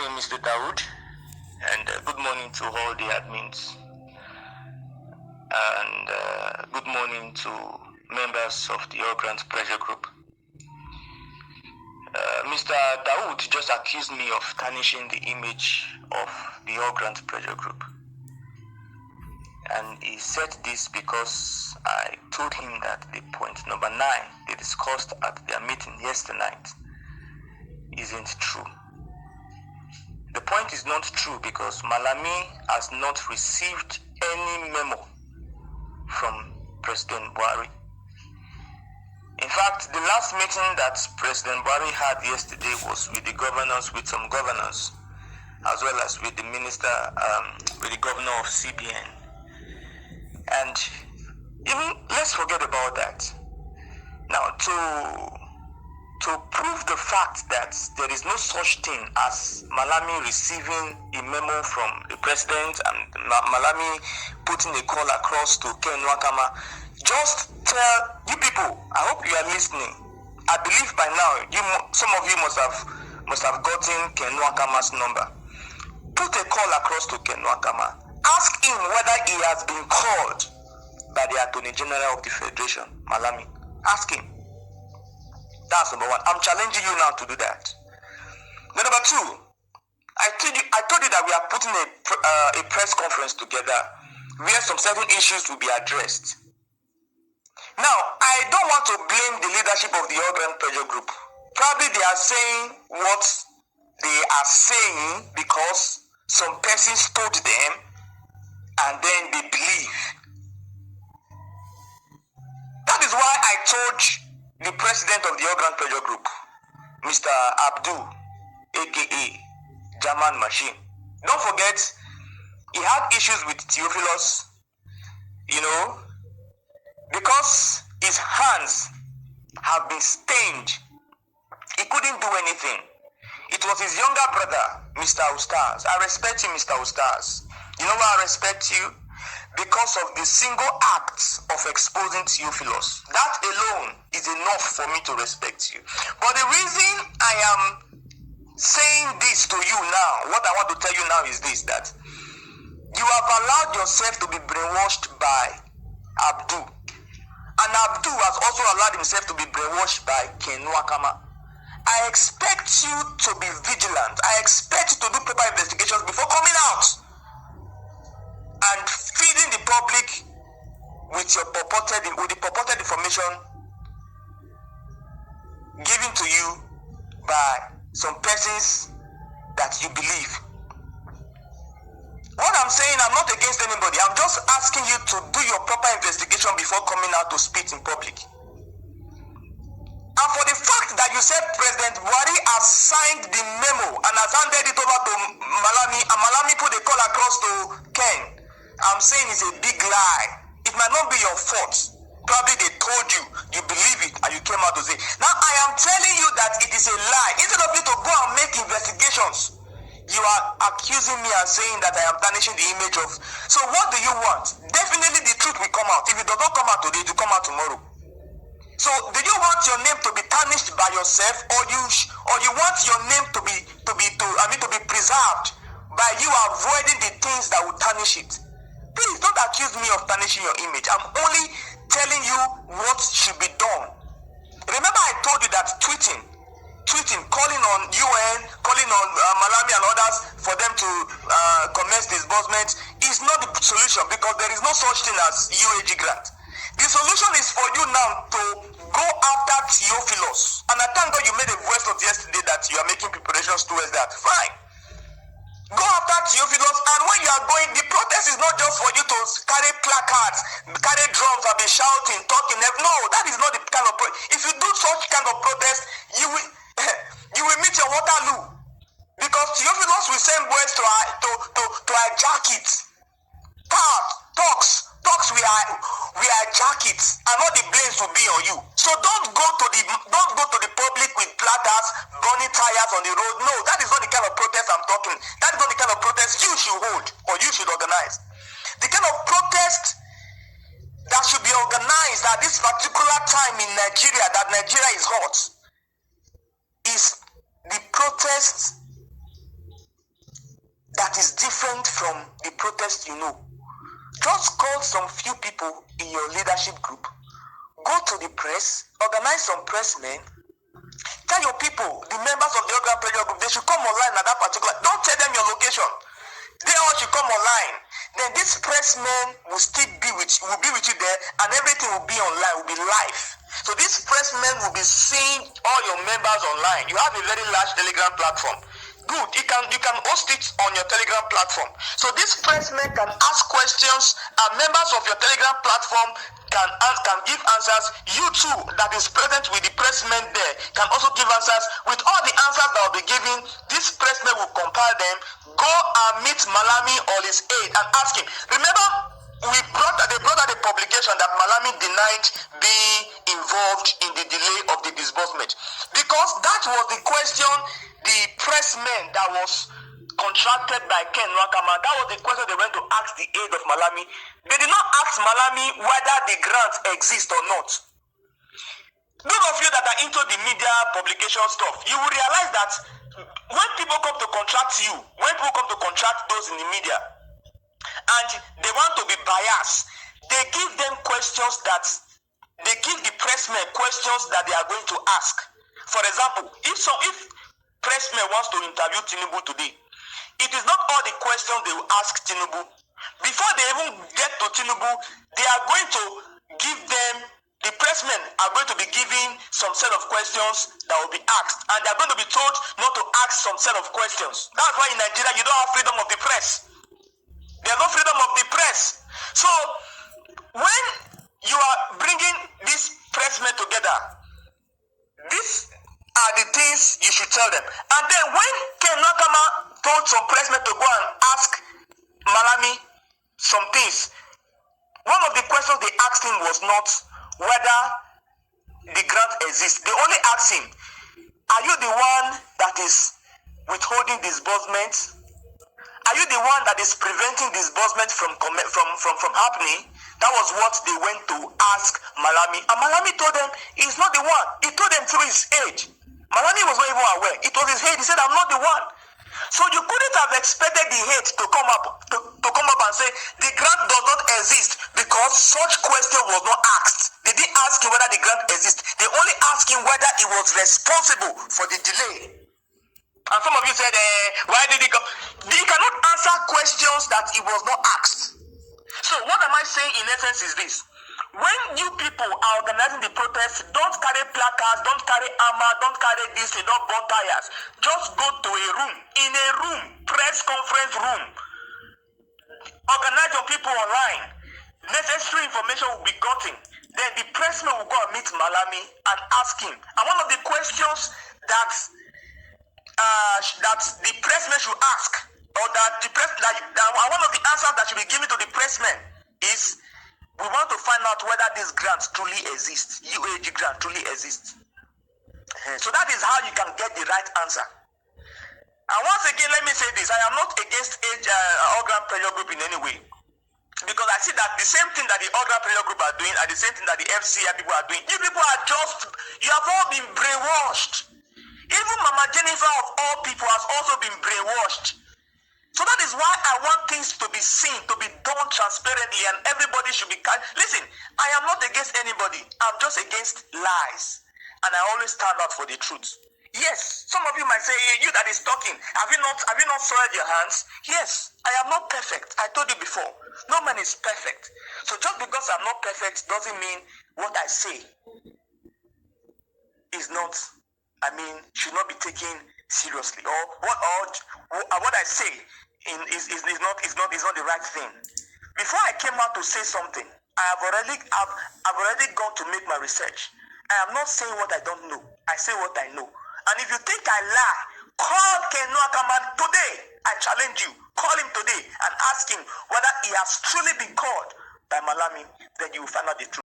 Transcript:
morning, Mr. Dawood, and good morning to all the admins, and good morning to members of the All Grants Pressure Group. Mr. Dawood just accused me of tarnishing the image of the All Grants Pressure Group, and he said this because I told him that the point number 9 they discussed at their meeting yesterday night isn't true. The point is not true because Malami has not received any memo from President Buhari. In fact, the last meeting that President Buhari had yesterday was with the governors, with some governors, as well as with the minister, with the governor of CBN. And even, let's forget about that. Now, to prove the fact that there is no such thing as Malami receiving a memo from the president and Malami putting a call across to Ken Nwakama, just tell you people, I hope you are listening. I believe by now, some of you must have gotten Ken Nwakama's number. Put a call across to Ken Nwakama. Ask him whether he has been called by the Attorney General of the Federation, Malami. Ask him. That's number 1. I'm challenging you now to do that. Then number 2, I told you that we are putting a press conference together where some certain issues will be addressed. Now, I don't want to blame the leadership of the All Grants Pressure Group. Probably they are saying what they are saying because some persons told them and then they believe. That is why I told the president of the All Grants Pressure Group, Mr. Abdul, aka German Machine. Don't forget, he had issues with Theophilus, because his hands have been stained. He couldn't do anything. It was his younger brother, Mr. Ustaz. I respect you, Mr. Ustaz. You know why I respect you? Because of the single act of exposing Theophilus. That alone is enough for me to respect you. But the reason I am saying this to you now, what I want to tell you now is this, that you have allowed yourself to be brainwashed by Abdul. And Abdul has also allowed himself to be brainwashed by Ken Nwakama. I expect you to be vigilant. I expect you to do proper investigations before coming out and feeding the public with the purported information given to you by some persons that you believe. What I'm saying, I'm not against anybody. I'm just asking you to do your proper investigation before coming out to speak in public. And for the fact that you said President Buhari has signed the memo and has handed it over to Malami, and Malami put a call across to Ken, I'm saying it's a big lie. It might not be your fault. Probably they told you, you believe it, and you came out to say. Now I am telling you that it is a lie. Instead of you to go and make investigations, you are accusing me and saying that I am tarnishing the image of. So what do you want? Definitely the truth will come out. If it does not come out today, it will come out tomorrow. So do you want your name to be tarnished by yourself, or you want your name to be preserved by you avoiding the things that will tarnish it? Please don't accuse me of tarnishing your image. I'm only telling you what should be done. Remember I told you that tweeting, calling on UN, calling on Malami and others for them to commence disbursement is not the solution, because there is no such thing as UAAG grant. The solution is for you now to go after Theophilus. And I thank God you made a voice note yesterday that you are making preparations towards that. Fine. Go after Theophilus, and when you are going, the protest is not just for you to carry placards, carry drums and be shouting, talking. No, that is not the kind of protest. If you do such kind of protest, you will meet your Waterloo. Because Theophilus will send boys to hijack it. Talks we hijack it, and all the blames will be on you. So don't go to the public with platters, burning tires on the road. No, that is not the kind of protest I'm talking. That is not the kind of protest you should hold or you should organize. The kind of protest that should be organized at this particular time in Nigeria, that Nigeria is hot, is the protest that is different from the protest you know. Just call some few people in your leadership group, go to the press, organize some press men, tell your people, the members of the Ogram Prayer Group, they should come online at that particular. Don't tell them your location. They all should come online. Then this pressman will still be with you there, and everything will be online, will be live. So this pressman will be seeing all your members online. You have a very large Telegram platform. Good, you can host it on your Telegram platform. So this pressman can ask questions, and members of your Telegram platform can give answers. You too, that is present with the pressman there, can also give answers. With all the answers that will be given, this pressman will compile them, go and meet Malami or his aide and ask him. Remember, they brought out the publication that Malami denied being involved in the delay of the disbursement, because that was the question the pressman that was contracted by Ken Rakama, that was the question they went to ask the aide of Malami. They did not ask Malami whether the grant exists or not. Those of you that are into the media publication stuff, you will realize that when people come to contract you, when people come to contract those in the media, and they want to be biased, they give them questions that they give the pressmen questions that they are going to ask. For example, if pressman wants to interview Tinubu today, it is not all the questions they will ask Tinubu. Before they even get to Tinubu, they are going to give them, the pressmen are going to be given some set of questions that will be asked, and they are going to be told not to ask some set of questions. That's why in Nigeria you don't have freedom of the press. There's no freedom of the press. So when you are bringing these pressmen together, these are the things you should tell them. And then when Ken Nakama told some pressmen to go and ask Malami some things, one of the questions they asked him was not whether the grant exists. They only asked him, are you the one that is withholding disbursement? Are you the one that is preventing disbursement from happening? That was what they went to ask Malami. And Malami told them he's not the one. He told them through his age. Malami was not even aware. It was his head. He said, I'm not the one. So you couldn't have expected the head to come up and say the grant does not exist, because such question was not asked. They didn't ask him whether the grant exists. They only asked him whether he was responsible for the delay. And some of you said, why did he come? He cannot answer questions that he was not asked. So what am I saying in essence is this. When you people are organizing the protest, don't carry placards, don't carry armor, don't carry this, don't burn tires. Just go to a room, in a room, press conference room. Organize your people online. Necessary information will be gotten. Then the pressman will go and meet Malami and ask him. And one of the questions that the pressman should ask, or that one of the answers that should be given to the pressman is, we want to find out whether this grant truly exists, UAAG grant truly exists. So that is how you can get the right answer. And once again, let me say this, I am not against Ogram Prayer Group in any way, because I see that the same thing that the Ogram Prayer Group are doing are the same thing that the FCI people are doing. You people are you have all been brainwashed. Even Mama Jennifer of all people has also been brainwashed. So that is why I want things to be seen, to be done transparently, and everybody should be listen, I am not against anybody. I'm just against lies. And I always stand out for the truth. Yes, some of you might say, hey, you that is talking, have you not soiled your hands? Yes, I am not perfect. I told you before. No man is perfect. So just because I'm not perfect doesn't mean what I say is not, should not be taken seriously, or what I say is not the right thing. Before I came out to say something, I've already gone to make my research. I am not saying what I don't know. I say what I know. And if you think I lie, call Ken Nwakaman today. I challenge you. Call him today and ask him whether he has truly been called by Malami. Then you will find out the truth.